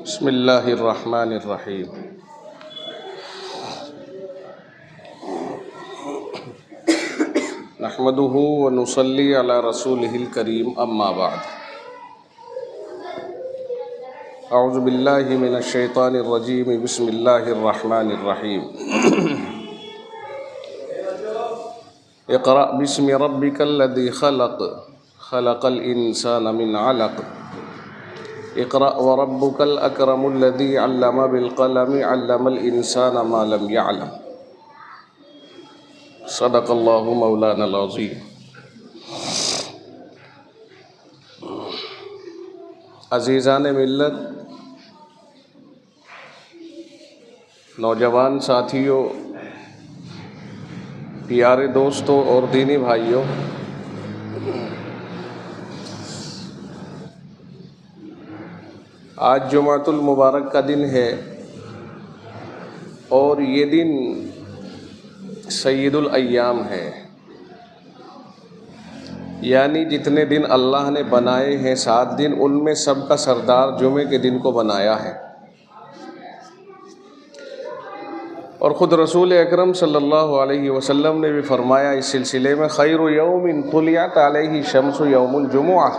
بسم اللہ الرحمن الرحیم۔ نحمدہ ونصلی علی رسولہ الکریم، اما بعد۔ اعوذ باللہ من الشیطان الرجیم، بسم اللہ الرحمن الرحیم۔ اقرأ بسم ربک الذی خلق، خلق الانسان من علق، اقرأ وربک الاکرم الذی علم بالقلم، علم الانسان ما لم یعلم۔ صدق اللہ مولانا العظیم۔ عزیزان ملت، نوجوان ساتھیوں، پیارے دوستوں اور دینی بھائیوں، آج جمعۃ المبارک کا دن ہے اور یہ دن سید الایام ہے، یعنی جتنے دن اللہ نے بنائے ہیں 7 دن، ان میں سب کا سردار جمعے کے دن کو بنایا ہے۔ اور خود رسول اکرم صلی اللہ علیہ وسلم نے بھی فرمایا اس سلسلے میں، خیر یوم طلعت علیہ الشمس یوم الجمعہ،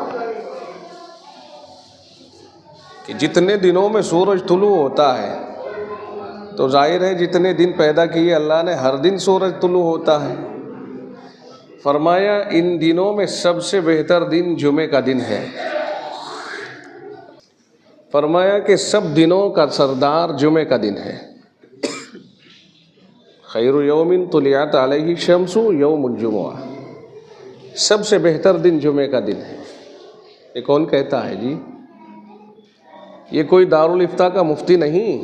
کہ جتنے دنوں میں سورج طلوع ہوتا ہے تو ظاہر ہے جتنے دن پیدا کیے اللہ نے ہر دن سورج طلوع ہوتا ہے۔ فرمایا ان دنوں میں سب سے بہتر دن جمعے کا دن ہے۔ فرمایا کہ سب دنوں کا سردار جمعے کا دن ہے۔ خیر یوم طلعت علیہ الشمس یوم الجمعہ، سب سے بہتر دن جمعے کا دن ہے۔ یہ کون کہتا ہے جی؟ یہ کوئی دارالافتاء کا مفتی نہیں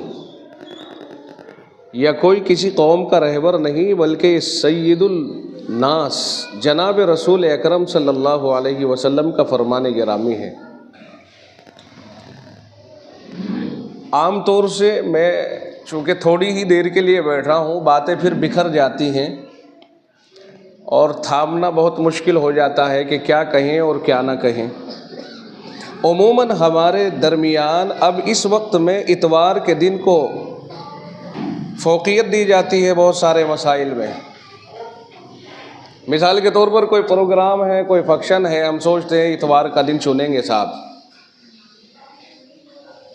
یا کوئی کسی قوم کا رہبر نہیں، بلکہ سید الناس جناب رسول اکرم صلی اللہ علیہ وسلم کا فرمان گرامی ہے۔ عام طور سے میں چونکہ تھوڑی ہی دیر کے لیے بیٹھا ہوں، باتیں پھر بکھر جاتی ہیں اور تھامنا بہت مشکل ہو جاتا ہے کہ کیا کہیں اور کیا نہ کہیں۔ عموماً ہمارے درمیان اب اس وقت میں اتوار کے دن کو فوقیت دی جاتی ہے بہت سارے مسائل میں۔ مثال کے طور پر کوئی پروگرام ہے، کوئی فنکشن ہے، ہم سوچتے ہیں اتوار کا دن چنیں گے صاحب،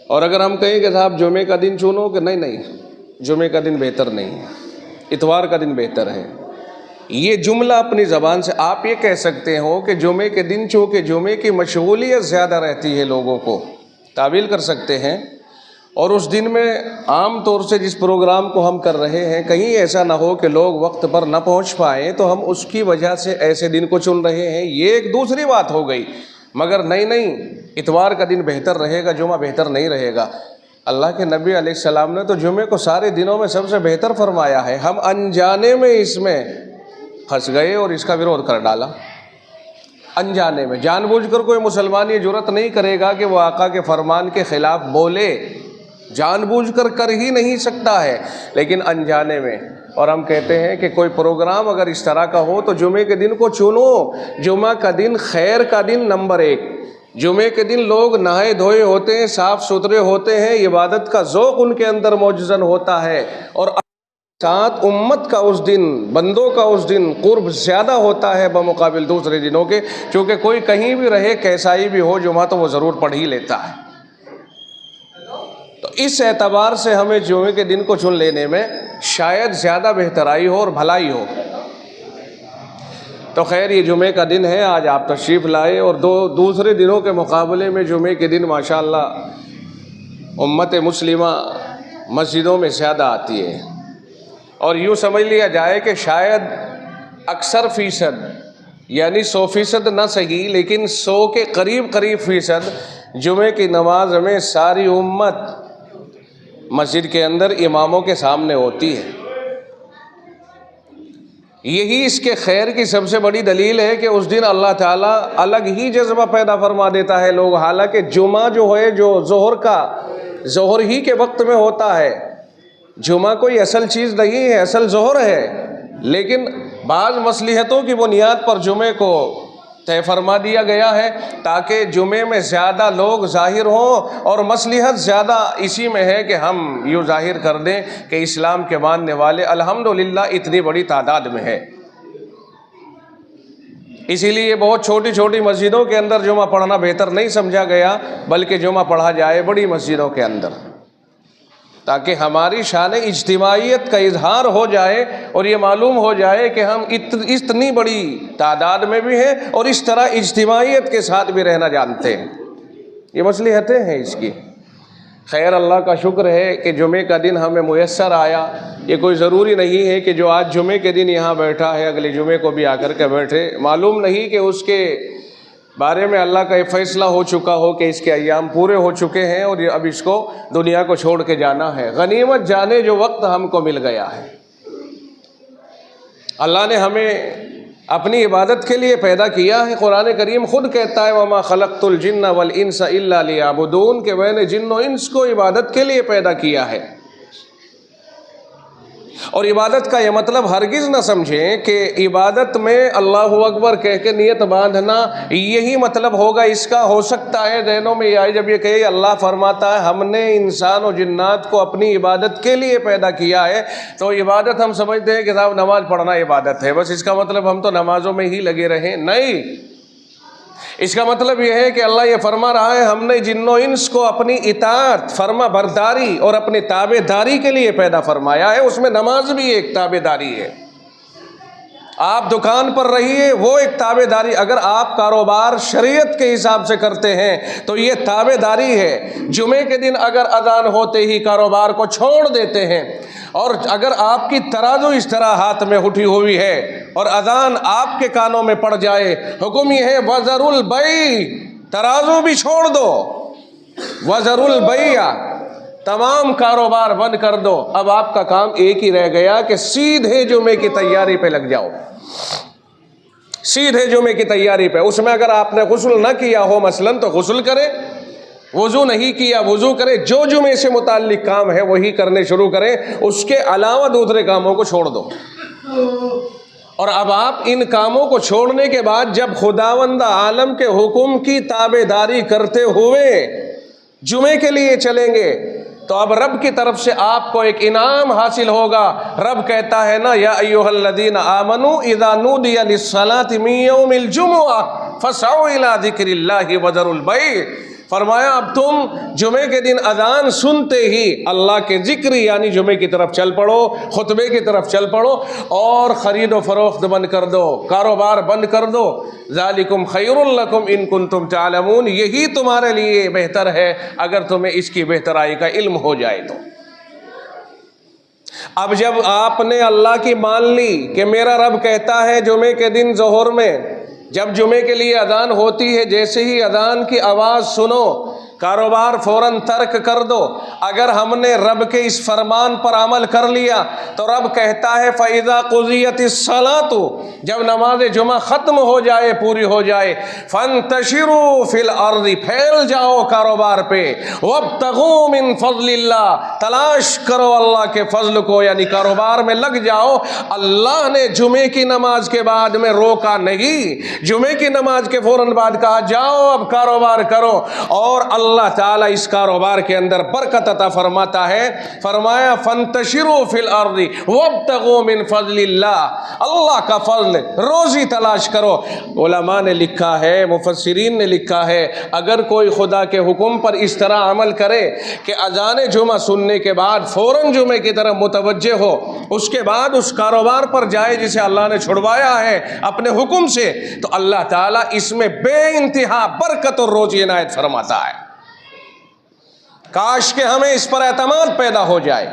اور اگر ہم کہیں کہ صاحب جمعے کا دن چنو، کہ نہیں جمعے کا دن بہتر نہیں ہے، اتوار کا دن بہتر ہے۔ یہ جملہ اپنی زبان سے آپ یہ کہہ سکتے ہو کہ جمعے کے دن چونکہ جمعے کی مشغولیت زیادہ رہتی ہے، لوگوں کو تعبیر کر سکتے ہیں، اور اس دن میں عام طور سے جس پروگرام کو ہم کر رہے ہیں کہیں ایسا نہ ہو کہ لوگ وقت پر نہ پہنچ پائیں تو ہم اس کی وجہ سے ایسے دن کو چن رہے ہیں، یہ ایک دوسری بات ہو گئی۔ مگر نہیں، اتوار کا دن بہتر رہے گا، جمعہ بہتر نہیں رہے گا۔ اللہ کے نبی علیہ السلام نے تو جمعے کو سارے دنوں میں سب سے بہتر فرمایا ہے، ہم انجانے میں اس میں پھنس گئے اور اس کا ورودھ کر ڈالا۔ انجانے میں، جان بوجھ کر کوئی مسلمان یہ جرأت نہیں کرے گا کہ وہ آقا کے فرمان کے خلاف بولے، جان بوجھ کر ہی نہیں سکتا ہے، لیکن انجانے میں۔ اور ہم کہتے ہیں کہ کوئی پروگرام اگر اس طرح کا ہو تو جمعے کے دن کو چنو۔ جمعہ کا دن خیر کا دن نمبر 1۔ جمعے کے دن لوگ نہائے دھوئے ہوتے ہیں، صاف ستھرے ہوتے ہیں، عبادت کا ذوق ان کے اندر موجزن ہوتا ہے، اور ساتھ امت کا اس دن، بندوں کا اس دن قرب زیادہ ہوتا ہے بمقابل دوسرے دنوں کے، چونکہ کوئی کہیں بھی رہے کیسا ہی بھی ہو جمعہ تو وہ ضرور پڑھ ہی لیتا ہے۔ تو اس اعتبار سے ہمیں جمعے کے دن کو چن لینے میں شاید زیادہ بہترائی ہو اور بھلائی ہو۔ تو خیر یہ جمعے کا دن ہے، آج آپ تشریف لائے، اور دوسرے دنوں کے مقابلے میں جمعے کے دن ماشاءاللہ امت مسلمہ مسجدوں میں زیادہ آتی ہے، اور یوں سمجھ لیا جائے کہ شاید اکثر فیصد، یعنی 100% نہ صحیح لیکن 100 کے قریب فیصد جمعے کی نماز میں ساری امت مسجد کے اندر اماموں کے سامنے ہوتی ہے۔ یہی اس کے خیر کی سب سے بڑی دلیل ہے کہ اس دن اللہ تعالیٰ الگ ہی جذبہ پیدا فرما دیتا ہے لوگ، حالانکہ جمعہ جو ہے جو ظہر ہی کے وقت میں ہوتا ہے، جمعہ کوئی اصل چیز نہیں ہے، اصل ظہر ہے، لیکن بعض مصلحتوں کی بنیاد پر جمعے کو طے فرما دیا گیا ہے تاکہ جمعے میں زیادہ لوگ ظاہر ہوں، اور مصلحت زیادہ اسی میں ہے کہ ہم یوں ظاہر کر دیں کہ اسلام کے ماننے والے الحمدللہ اتنی بڑی تعداد میں ہے۔ اسی لیے بہت چھوٹی چھوٹی مسجدوں کے اندر جمعہ پڑھنا بہتر نہیں سمجھا گیا، بلکہ جمعہ پڑھا جائے بڑی مسجدوں کے اندر، تاکہ ہماری شان اجتماعیت کا اظہار ہو جائے اور یہ معلوم ہو جائے کہ ہم اتنی بڑی تعداد میں بھی ہیں اور اس طرح اجتماعیت کے ساتھ بھی رہنا جانتے ہیں۔ یہ مصلحتیں ہیں اس کی۔ خیر، اللہ کا شکر ہے کہ جمعے کا دن ہمیں میسر آیا۔ یہ کوئی ضروری نہیں ہے کہ جو آج جمعے کے دن یہاں بیٹھا ہے اگلے جمعے کو بھی آ کر کے بیٹھے، معلوم نہیں کہ اس کے بارے میں اللہ کا یہ فیصلہ ہو چکا ہو کہ اس کے ایام پورے ہو چکے ہیں اور اب اس کو دنیا کو چھوڑ کے جانا ہے۔ غنیمت جانے جو وقت ہم کو مل گیا ہے۔ اللہ نے ہمیں اپنی عبادت کے لیے پیدا کیا ہے۔ قرآن کریم خود کہتا ہے وَمَا خَلَقْتُ الْجِنَّ وَالْإِنسَ إِلَّا لِيَعْبُدُونَ، کہ میں نے جن و انس کو عبادت کے لیے پیدا کیا ہے۔ اور عبادت کا یہ مطلب ہرگز نہ سمجھیں کہ عبادت میں اللہ اکبر کہہ کے نیت باندھنا یہی مطلب ہوگا اس کا۔ ہو سکتا ہے ذہنوں میں یہ آئے جب یہ کہے اللہ فرماتا ہے ہم نے انسان و جنات کو اپنی عبادت کے لیے پیدا کیا ہے، تو عبادت ہم سمجھتے ہیں کہ صاحب نماز پڑھنا عبادت ہے، بس اس کا مطلب ہم تو نمازوں میں ہی لگے رہیں۔ نہیں، اس کا مطلب یہ ہے کہ اللہ یہ فرما رہا ہے ہم نے جن و انس کو اپنی اطاعت، فرما برداری اور اپنی تابع داری کے لیے پیدا فرمایا ہے۔ اس میں نماز بھی ایک تابع داری ہے۔ آپ دکان پر رہیے، وہ ایک تابع داری۔ اگر آپ کاروبار شریعت کے حساب سے کرتے ہیں تو یہ تابع داری ہے۔ جمعے کے دن اگر اذان ہوتے ہی کاروبار کو چھوڑ دیتے ہیں، اور اگر آپ کی ترازو اس طرح ہاتھ میں اٹھی ہوئی ہے اور اذان آپ کے کانوں میں پڑ جائے، حکم یہ ہے وَذَرُ الْبَيْعَ، ترازو بھی چھوڑ دو، وَذَرُ الْبَيْعَ، تمام کاروبار بند کر دو۔ اب آپ کا کام ایک ہی رہ گیا کہ سیدھے جمعے کی تیاری پہ لگ جاؤ، سیدھے جمعے کی تیاری پہ۔ اس میں اگر آپ نے غسل نہ کیا ہو مثلاً تو غسل کرے، وضو نہیں کیا وضو کرے، جو جمعے سے متعلق کام ہے وہی کرنے شروع کریں، اس کے علاوہ دوسرے کاموں کو چھوڑ دو۔ اور اب آپ ان کاموں کو چھوڑنے کے بعد جب خداوند عالم کے حکم کی تابع داری کرتے ہوئے جمعے کے لیے چلیں گے تو اب رب کی طرف سے آپ کو ایک انعام حاصل ہوگا۔ رب کہتا ہے نا یا ایھا الذین آمنوا اذا نودی للصلاۃ من یوم الجمعہ فاسعوا الی ذکر اللہ وذروا البیع، فرمایا اب تم جمعے کے دن اذان سنتے ہی اللہ کے ذکر یعنی جمعے کی طرف چل پڑو، خطبے کی طرف چل پڑو اور خرید و فروخت بند کر دو، کاروبار بند کر دو۔ ذالکم خیر لکم ان کنتم تعلمون، یہی تمہارے لیے بہتر ہے اگر تمہیں اس کی بہترائی کا علم ہو جائے تو۔ اب جب آپ نے اللہ کی مان لی کہ میرا رب کہتا ہے جمعے کے دن ظہر میں جب جمعے کے لیے اذان ہوتی ہے، جیسے ہی اذان کی آواز سنو کاروبار فوراً ترک کر دو۔ اگر ہم نے رب کے اس فرمان پر عمل کر لیا تو رب کہتا ہے فَإِذَا قُضِيَتِ الصَّلَاةُ، جب نماز جمعہ ختم ہو جائے، پوری ہو جائے، فَانْتَشِرُوا فِي الْأَرْضِ، پھیل جاؤ کاروبار پہ، وَابْتَغُوا مِنْ فَضْلِ اللَّهِ، تلاش کرو اللہ کے فضل کو، یعنی کاروبار میں لگ جاؤ۔ اللہ نے جمعے کی نماز کے بعد میں روکا نہیں، جمعے کی نماز کے فوراً بعد کہا جاؤ اب کاروبار کرو، اور اللہ تعالیٰ اس کاروبار کے اندر برکت عطا فرماتا ہے۔ فرمایا فانتشروا فی الارض وابتغوا من فضل اللہ، اللہ کا فضل، روزی تلاش کرو۔ علماء نے لکھا ہے، مفسرین نے لکھا ہے، اگر کوئی خدا کے حکم پر اس طرح عمل کرے کہ اذان جمعہ سننے کے بعد فوراً جمعے کی طرف متوجہ ہو، اس کے بعد اس کاروبار پر جائے جسے اللہ نے چھڑوایا ہے اپنے حکم سے، تو اللہ تعالیٰ اس میں بے انتہا برکت اور روزی عنایت فرماتا ہے۔ کاش کہ ہمیں اس پر اعتماد پیدا ہو جائے،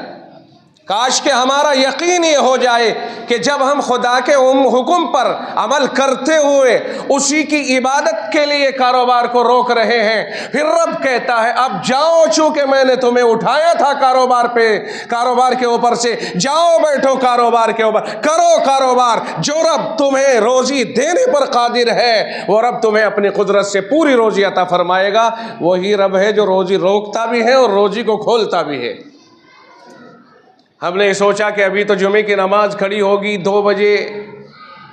کاش کہ ہمارا یقین یہ ہو جائے کہ جب ہم خدا کے حکم پر عمل کرتے ہوئے اسی کی عبادت کے لیے کاروبار کو روک رہے ہیں، پھر رب کہتا ہے اب جاؤ، چونکہ میں نے تمہیں اٹھایا تھا کاروبار کے اوپر سے، جاؤ بیٹھو کاروبار کے اوپر، کرو کاروبار۔ جو رب تمہیں روزی دینے پر قادر ہے وہ رب تمہیں اپنی قدرت سے پوری روزی عطا فرمائے گا۔ وہی رب ہے جو روزی روکتا بھی ہے اور روزی کو کھولتا بھی ہے۔ ہم نے سوچا کہ ابھی تو جمعے کی نماز کھڑی ہوگی 2 بجے،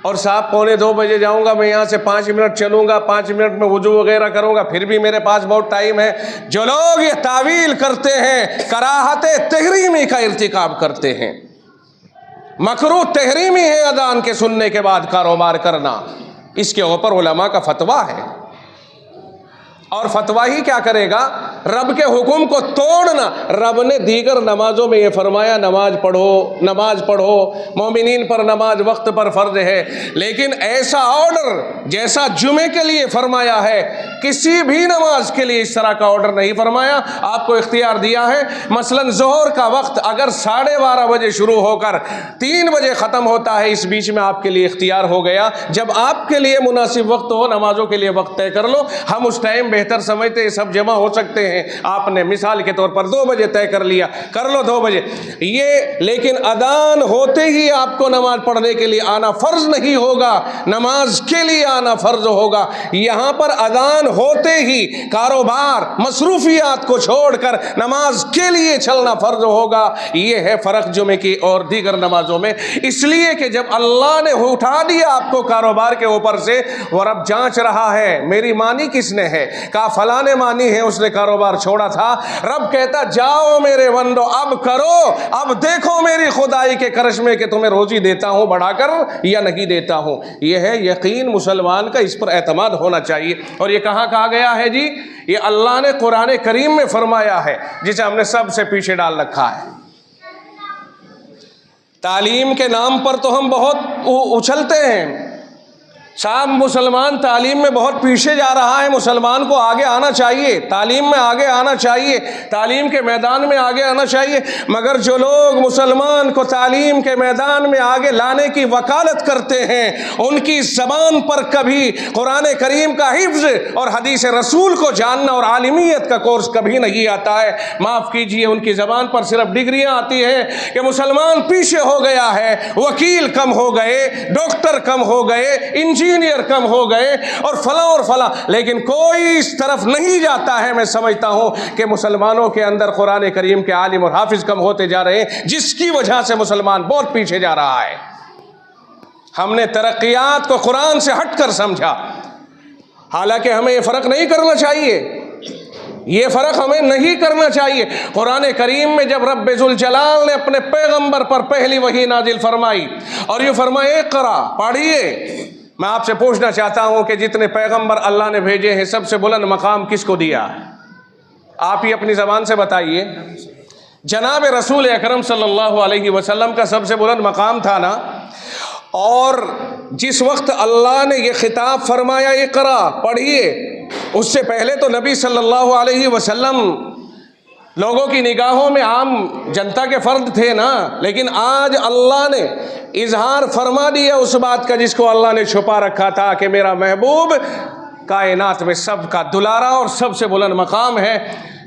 اور صاحب 1:45 بجے جاؤں گا میں یہاں سے 5 منٹ چلوں گا, 5 منٹ میں وضو وغیرہ کروں گا, پھر بھی میرے پاس بہت ٹائم ہے. جو لوگ یہ تعویل کرتے ہیں کراہت تحریمی کا ارتکاب کرتے ہیں. مکروہ تحریمی ہے اذان کے سننے کے بعد کاروبار کرنا, اس کے اوپر علماء کا فتویٰ ہے. اور فتویٰ ہی کیا کرے گا, رب کے حکم کو توڑنا. رب نے دیگر نمازوں میں یہ فرمایا نماز پڑھو, مومنین پر نماز وقت پر فرض ہے, لیکن ایسا آرڈر جیسا جمعے کے لیے فرمایا ہے کسی بھی نماز کے لیے اس طرح کا آرڈر نہیں فرمایا. آپ کو اختیار دیا ہے, مثلا ظہر کا وقت اگر 12:30 بجے شروع ہو کر 3 بجے ختم ہوتا ہے, اس بیچ میں آپ کے لیے اختیار ہو گیا. جب آپ کے لیے مناسب وقت ہو نمازوں کے لیے وقت طے کر لو. ہم اس ٹائم بہتر سمجھتے ہیں سب جمع ہو سکتے ہیں. آپ نے مثال کے طور پر 2 بجے طے کر لیا, کر لو 2 بجے یہ, لیکن اذان ہوتے ہی آپ کو نماز پڑھنے کے لیے آنا فرض نہیں ہوگا, نماز کے لیے آنا فرض ہوگا. یہاں پر اذان ہوتے ہی کاروبار مصروفیات کو چھوڑ کر نماز کے لیے چلنا فرض ہوگا. یہ ہے فرق جمعے کی اور دیگر نمازوں میں, اس لیے کہ جب اللہ نے اٹھا دیا آپ کو کاروبار کے اوپر سے, وہ رب جانچ رہا ہے میری مانی کس نے ہے, کہا فلاں نے مانی ہے, اس نے کاروبار چھوڑا تھا. رب کہتا جاؤ میرے بندو اب کرو, اب دیکھو میری خدائی کے کرشمے کہ تمہیں روزی دیتا ہوں بڑھا کر یا نہیں دیتا ہوں. یہ ہے یقین مسلمان کا, اس پر اعتماد ہونا چاہیے. اور یہ کہاں کہا گیا ہے جی, یہ اللہ نے قرآن کریم میں فرمایا ہے, جسے ہم نے سب سے پیچھے ڈال رکھا ہے. تعلیم کے نام پر تو ہم بہت اچھلتے ہیں صاحب, مسلمان تعلیم میں بہت پیچھے جا رہا ہے. مسلمان کو آگے آنا چاہیے, تعلیم میں آگے آنا چاہیے, تعلیم کے میدان میں آگے آنا چاہیے. مگر جو لوگ مسلمان کو تعلیم کے میدان میں آگے لانے کی وکالت کرتے ہیں, ان کی زبان پر کبھی قرآن کریم کا حفظ اور حدیث رسول کو جاننا اور عالمیت کا کورس کبھی نہیں آتا ہے. معاف کیجئے, ان کی زبان پر صرف ڈگریاں آتی ہیں کہ مسلمان پیچھے ہو گیا ہے, وکیل کم ہو گئے, ڈاکٹر کم ہو گئے, انجینئر کم ہو گئے اور فلاں, لیکن کوئی اس طرف نہیں جاتا ہے. میں سمجھتا ہوں کہ مسلمانوں کے اندر قرآن کریم کے عالم اور حافظ کم ہوتے جا رہے ہیں, جس کی وجہ سے مسلمان بہت پیچھے جا رہا ہے. ہم نے ترقیات کو قرآن سے ہٹ کر سمجھا, حالانکہ ہمیں یہ فرق نہیں کرنا چاہیے, یہ فرق ہمیں نہیں کرنا چاہیے. قرآن کریم میں جب رب ذوالجلال نے اپنے پیغمبر پر پہلی وحی نازل فرمائی اور یہ فرمائے اقرا, پڑھیے. میں آپ سے پوچھنا چاہتا ہوں کہ جتنے پیغمبر اللہ نے بھیجے ہیں سب سے بلند مقام کس کو دیا ہے؟ آپ ہی اپنی زبان سے بتائیے. جناب رسول اکرم صلی اللہ علیہ وسلم کا سب سے بلند مقام تھا نا. اور جس وقت اللہ نے یہ خطاب فرمایا اقرا, پڑھیے, اس سے پہلے تو نبی صلی اللہ علیہ وسلم لوگوں کی نگاہوں میں عام جنتا کے فرد تھے نا, لیکن آج اللہ نے اظہار فرما دیا اس بات کا جس کو اللہ نے چھپا رکھا تھا, کہ میرا محبوب کائنات میں سب کا دلارا اور سب سے بلند مقام ہے.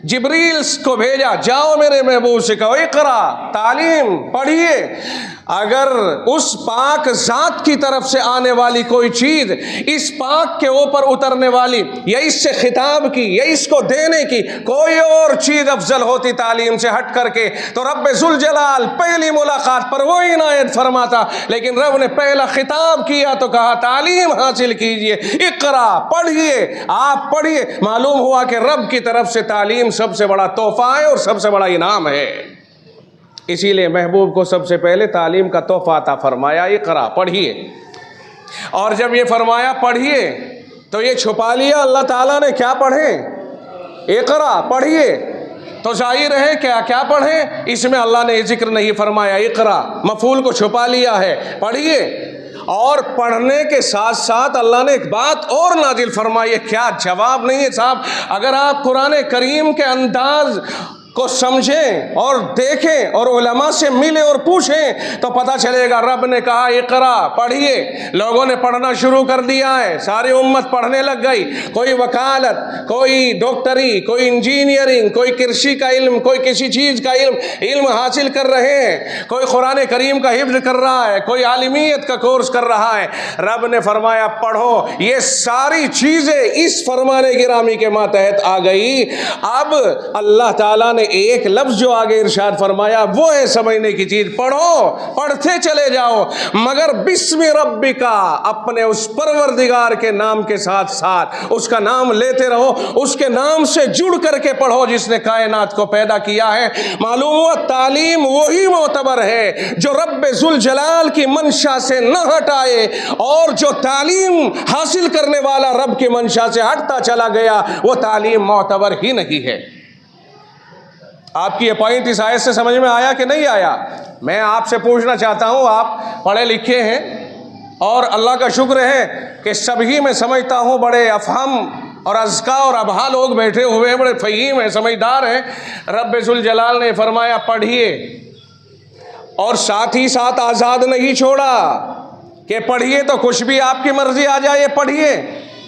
جبریل کو بھیجا, جاؤ میرے محبوب سے کہو اقرا, تعلیم پڑھیے. اگر اس پاک ذات کی طرف سے آنے والی کوئی چیز اس پاک کے اوپر اترنے والی یا اس سے خطاب کی یا اس کو دینے کی کوئی اور چیز افضل ہوتی تعلیم سے ہٹ کر کے, تو رب ذوالجلال پہلی ملاقات پر وہ عنایت فرماتا. لیکن رب نے پہلا خطاب کیا تو کہا تعلیم حاصل کیجئے, اقرا, پڑھیے. آپ پڑھیے. معلوم ہوا کہ رب کی طرف سے تعلیم سب سے بڑا تحفہ ہے اور سب سے بڑا انعام ہے. اسی لیے محبوب کو سب سے پہلے تعلیم کا تحفہ عطا فرمایا, اقرا, پڑھیے. اور جب یہ فرمایا پڑھیے تو یہ چھپا لیا اللہ تعالیٰ نے, کیا پڑھیں؟ اقرا, پڑھیے. تو ظاہر ہے کیا پڑھیں؟ اس میں اللہ نے ذکر نہیں فرمایا. اقرا مفعول کو چھپا لیا ہے, پڑھیے. اور پڑھنے کے ساتھ ساتھ اللہ نے ایک بات اور نازل فرمائی. کیا جواب نہیں ہے صاحب؟ اگر آپ قرآن کریم کے انداز کو سمجھیں اور دیکھیں اور علماء سے ملیں اور پوچھیں تو پتہ چلے گا رب نے کہا اقرا, پڑھیے. لوگوں نے پڑھنا شروع کر دیا ہے, ساری امت پڑھنے لگ گئی. کوئی وکالت, کوئی ڈاکٹری, کوئی انجینئرنگ, کوئی کرشی کا علم, کوئی کسی چیز کا علم حاصل کر رہے ہیں, کوئی قرآن کریم کا حفظ کر رہا ہے, کوئی عالمیت کا کورس کر رہا ہے. رب نے فرمایا پڑھو. یہ ساری چیزیں اس فرمان گرامی کے ماتحت آ گئی. اب اللہ تعالیٰ نے ایک لفظ جو آگے ارشاد فرمایا وہ ہے سمجھنے کی چیز. پڑھو, پڑھتے چلے جاؤ, مگر بسم ربکا, اپنے اس پروردگار کے نام کے ساتھ ساتھ اس کا نام لیتے رہو, اس کے نام سے جڑ کر کے پڑھو جس نے کائنات کو پیدا کیا ہے. معلوم ہوا تعلیم وہی معتبر ہے جو رب ذوالجلال کی منشا سے نہ ہٹائے, اور جو تعلیم حاصل کرنے والا رب کی منشا سے ہٹتا چلا گیا وہ تعلیم معتبر ہی نہیں ہے. آپ کی یہ پوائنٹ اس آیت سے سمجھ میں آیا کہ نہیں آیا؟ میں آپ سے پوچھنا چاہتا ہوں, آپ پڑھے لکھے ہیں اور اللہ کا شکر ہے کہ سبھی میں سمجھتا ہوں بڑے افہم اور اذکا اور ابہا لوگ بیٹھے ہوئے ہیں, بڑے فہیم ہیں, سمجھدار ہیں. رب ذوالجلال نے فرمایا پڑھیے, اور ساتھ ہی ساتھ آزاد نہیں چھوڑا کہ پڑھیے تو کچھ بھی آپ کی مرضی آ جائے پڑھیے,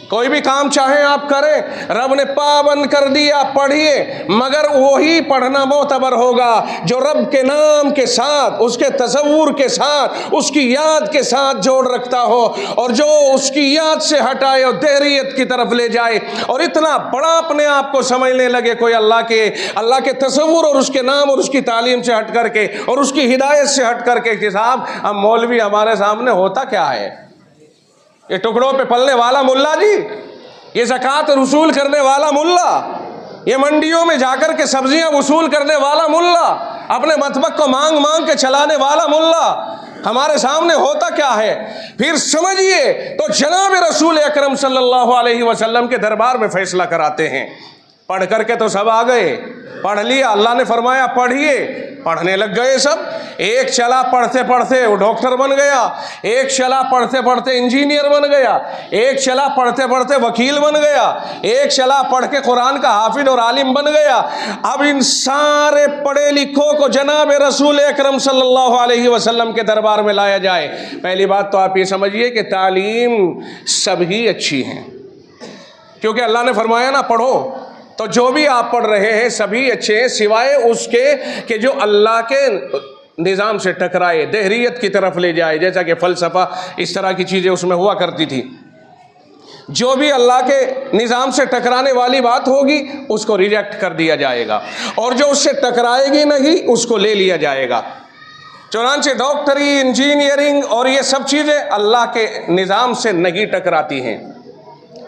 کوئی بھی کام چاہیں آپ کریں. رب نے پابند کر دیا پڑھیے, مگر وہی پڑھنا معتبر ہوگا جو رب کے نام کے ساتھ, اس کے تصور کے ساتھ, اس کی یاد کے ساتھ جوڑ رکھتا ہو, اور جو اس کی یاد سے ہٹائے اور دہریت کی طرف لے جائے اور اتنا بڑا اپنے آپ کو سمجھنے لگے کوئی اللہ کے تصور اور اس کے نام اور اس کی تعلیم سے ہٹ کر کے اور اس کی ہدایت سے ہٹ کر کے. صاحب اب مولوی ہمارے سامنے ہوتا کیا ہے؟ یہ ٹکڑوں پہ پلنے والا ملا جی, یہ زکوٰۃ وصول کرنے والا ملا, یہ منڈیوں میں جا کر کے سبزیاں وصول کرنے والا ملا, اپنے مطبخ کو مانگ مانگ کے چلانے والا ملا ہمارے سامنے ہوتا کیا ہے؟ پھر سمجھیے تو جناب رسول اکرم صلی اللہ علیہ وسلم کے دربار میں فیصلہ کراتے ہیں. پڑھ کر کے تو سب آ گئے, پڑھ لیا, اللہ نے فرمایا پڑھیے, پڑھنے لگ گئے سب. ایک چلا پڑھتے پڑھتے وہ ڈاکٹر بن گیا, ایک چلا پڑھتے پڑھتے انجینئر بن گیا, ایک چلا پڑھتے پڑھتے وکیل بن گیا, ایک چلا پڑھ کے قرآن کا حافظ اور عالم بن گیا. اب ان سارے پڑھے لکھوں کو جناب رسول اکرم صلی اللہ علیہ وسلم کے دربار میں لایا جائے. پہلی بات تو آپ یہ سمجھیے کہ تعلیم سب ہی اچھی ہیں, کیونکہ اللہ نے فرمایا نا پڑھو, تو جو بھی آپ پڑھ رہے ہیں سبھی اچھے ہیں سوائے اس کے کہ جو اللہ کے نظام سے ٹکرائے, دہریت کی طرف لے جائے, جیسا کہ فلسفہ اس طرح کی چیزیں اس میں ہوا کرتی تھی. جو بھی اللہ کے نظام سے ٹکرانے والی بات ہوگی اس کو ریجیکٹ کر دیا جائے گا, اور جو اس سے ٹکرائے گی نہیں اس کو لے لیا جائے گا. چنانچہ ڈاکٹری, انجینئرنگ اور یہ سب چیزیں اللہ کے نظام سے نہیں ٹکراتی ہیں.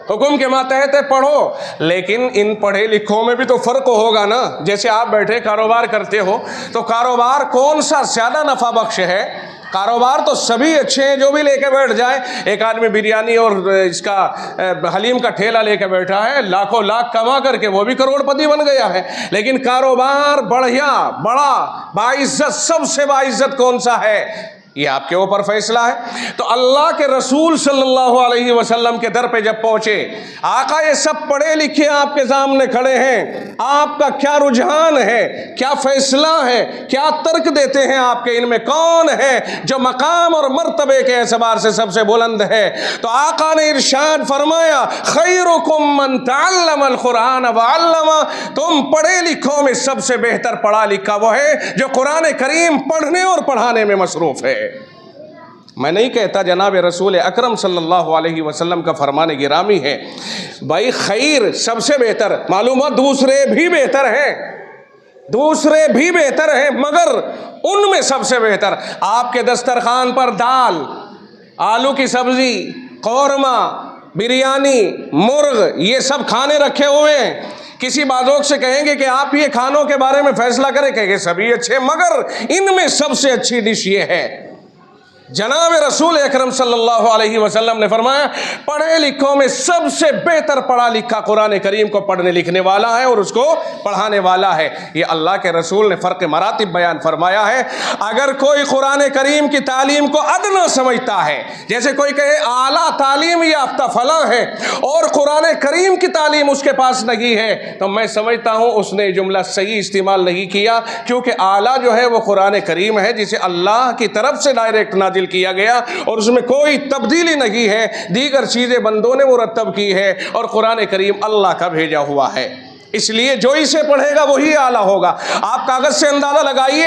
حکم کے ماتحت ہے پڑھو, لیکن ان پڑھے لکھوں میں بھی تو فرق ہوگا نا. جیسے آپ بیٹھے کاروبار کرتے ہو تو کاروبار کون سا زیادہ نفع بخش ہے؟ کاروبار تو سبھی اچھے ہیں, جو بھی لے کے بیٹھ جائے. ایک آدمی بریانی اور اس کا حلیم کا ٹھیلا لے کے بیٹھا ہے, لاکھوں لاکھ کما کر کے وہ بھی کروڑ پتی بن گیا ہے, لیکن کاروبار بڑھیا, بڑا, باعزت, سب سے باعزت کون سا ہے؟ یہ آپ کے اوپر فیصلہ ہے. تو اللہ کے رسول صلی اللہ علیہ وسلم کے در پہ جب پہنچے, آقا یہ سب پڑھے لکھے آپ کے سامنے کھڑے ہیں, آپ کا کیا رجحان ہے, کیا فیصلہ ہے, کیا ترک دیتے ہیں آپ کے؟ ان میں کون ہے جو مقام اور مرتبے کے اعتبار سے سب سے بلند ہے؟ تو آقا نے ارشاد فرمایا خیرکم من تعلم القرآن وعلمہ, تم پڑھے لکھوں میں سب سے بہتر پڑھا لکھا وہ ہے جو قرآن کریم پڑھنے اور پڑھانے میں مصروف ہے. میں نہیں کہتا, جناب رسول اکرم صلی اللہ علیہ وسلم کا فرمان گرامی ہے بھائی, خیر سب سے بہتر, معلومات دوسرے بھی بہتر ہیں, دوسرے بھی بہتر ہیں, مگر ان میں سب سے بہتر آپ کے دسترخوان پر دال, آلو کی سبزی, قورمہ, بریانی, مرغ, یہ سب کھانے رکھے ہوئے ہیں. کسی بازوق سے کہیں گے کہ آپ یہ کھانوں کے بارے میں فیصلہ کریں, کہیں گے سبھی اچھے, مگر ان میں سب سے اچھی ڈش یہ ہے. جناب رسول اکرم صلی اللہ علیہ وسلم نے فرمایا پڑھے لکھوں میں سب سے بہتر پڑھا لکھا قرآن کریم کو پڑھنے لکھنے والا ہے اور اس کو پڑھانے والا ہے. یہ اللہ کے رسول نے فرق مراتب بیان فرمایا ہے. اگر کوئی قرآن کریم کی تعلیم کو ادنا سمجھتا ہے, جیسے کوئی کہے اعلیٰ تعلیم یافتہ فلاں ہے اور قرآن کریم کی تعلیم اس کے پاس نہیں ہے, تو میں سمجھتا ہوں اس نے جملہ صحیح استعمال نہیں کیا, کیونکہ اعلیٰ جو ہے وہ قرآن کریم ہے جسے اللہ کی طرف سے ڈائریکٹ نازل کیا گیا اور اس میں کوئی تبدیلی نہیں ہے, دیگر چیزیں بندوں نے مرتب کی ہے اور قرآن کریم اللہ کا بھیجا ہوا ہے. اس لیے جو اسے پڑھے گا وہی اعلیٰ ہوگا. آپ کاغذ سے اندازہ لگائیے,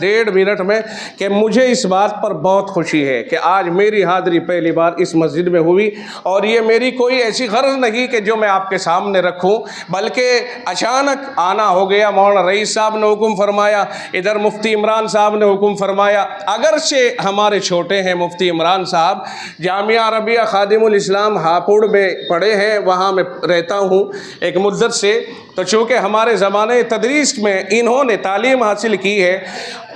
1.5 منٹ میں، کہ مجھے اس بات پر بہت خوشی ہے کہ آج میری حاضری پہلی بار اس مسجد میں ہوئی، اور یہ میری کوئی ایسی غرض نہیں کہ جو میں آپ کے سامنے رکھوں، بلکہ اچانک آنا ہو گیا۔ مولانا رئیس صاحب نے حکم فرمایا، ادھر مفتی عمران صاحب نے حکم فرمایا، اگرچہ ہمارے چھوٹے ہیں مفتی عمران صاحب، جامعہ عربیہ خادم الاسلام ہاپوڑ میں پڑھے ہیں، وہاں میں رہتا ہوں ایک مدت سے، تو چونکہ ہمارے زمانے تدریس میں انہوں نے تعلیم حاصل کی ہے،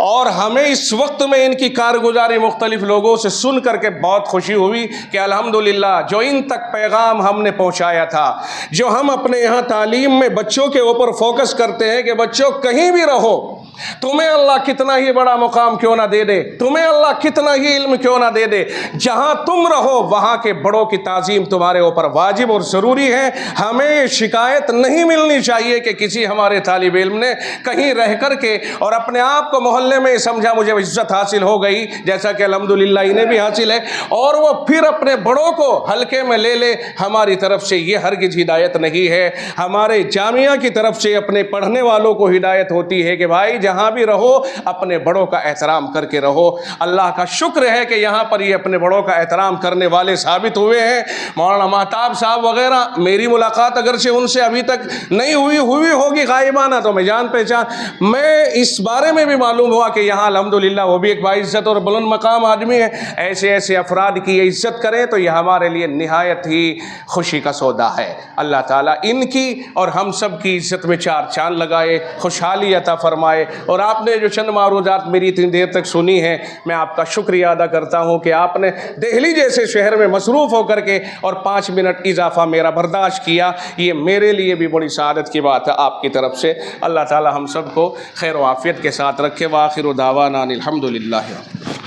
اور ہمیں اس وقت میں ان کی کارگزاری مختلف لوگوں سے سن کر کے بہت خوشی ہوئی کہ الحمدللہ جو ان تک پیغام ہم نے پہنچایا تھا، جو ہم اپنے یہاں تعلیم میں بچوں کے اوپر فوکس کرتے ہیں کہ بچوں کہیں بھی رہو، تمہیں اللہ کتنا ہی بڑا مقام کیوں نہ دے دے، تمہیں اللہ کتنا ہی علم کیوں نہ دے دے، جہاں تم رہو وہاں کے بڑوں کی تعظیم تمہارے اوپر واجب اور ضروری ہے۔ ہمیں شکایت نہیں ملنی چاہیے کہ کسی ہمارے طالب علم نے کہیں رہ کر کے اور اپنے آپ کو محلے میں سمجھا مجھے عزت حاصل ہو گئی، جیسا کہ الحمدللہ انہیں بھی حاصل ہے، اور وہ پھر اپنے بڑوں کو ہلکے میں لے لے۔ ہماری طرف سے یہ ہرگز ہدایت نہیں ہے۔ ہمارے جامعہ کی طرف سے اپنے پڑھنے والوں کو ہدایت ہوتی ہے کہ بھائی جہاں بھی رہو اپنے بڑوں کا احترام کر کے رہو۔ اللہ کا شکر ہے کہ یہاں پر یہ اپنے بڑوں کا احترام کرنے والے ثابت ہوئے ہیں۔ مولانا مہتاب صاحب وغیرہ، میری ملاقات اگرچہ ان سے ابھی تک نہیں ہوئی ہوگی غائبانہ، تو میں جان پہچان میں اس بارے میں بھی معلوم ہوا کہ یہاں الحمدللہ وہ بھی ایک باعزت اور بلند مقام آدمی ہے۔ ایسے ایسے افراد کی یہ عزت کریں تو یہ ہمارے لیے نہایت ہی خوشی کا سودا ہے۔ اللہ تعالیٰ ان کی اور ہم سب کی عزت میں چار چاند لگائے، خوشحالی عطا فرمائے۔ اور آپ نے جو چند معروضات میری اتنی دیر تک سنی ہیں، میں آپ کا شکریہ ادا کرتا ہوں کہ آپ نے دہلی جیسے شہر میں مصروف ہو کر کے اور 5 منٹ اضافہ میرا برداشت کیا، یہ میرے لیے بھی بڑی سعادت کی بات ہے آپ کی طرف سے۔ اللہ تعالی ہم سب کو خیر و عافیت کے ساتھ رکھے۔ وآخر دعوانا الحمدللہ۔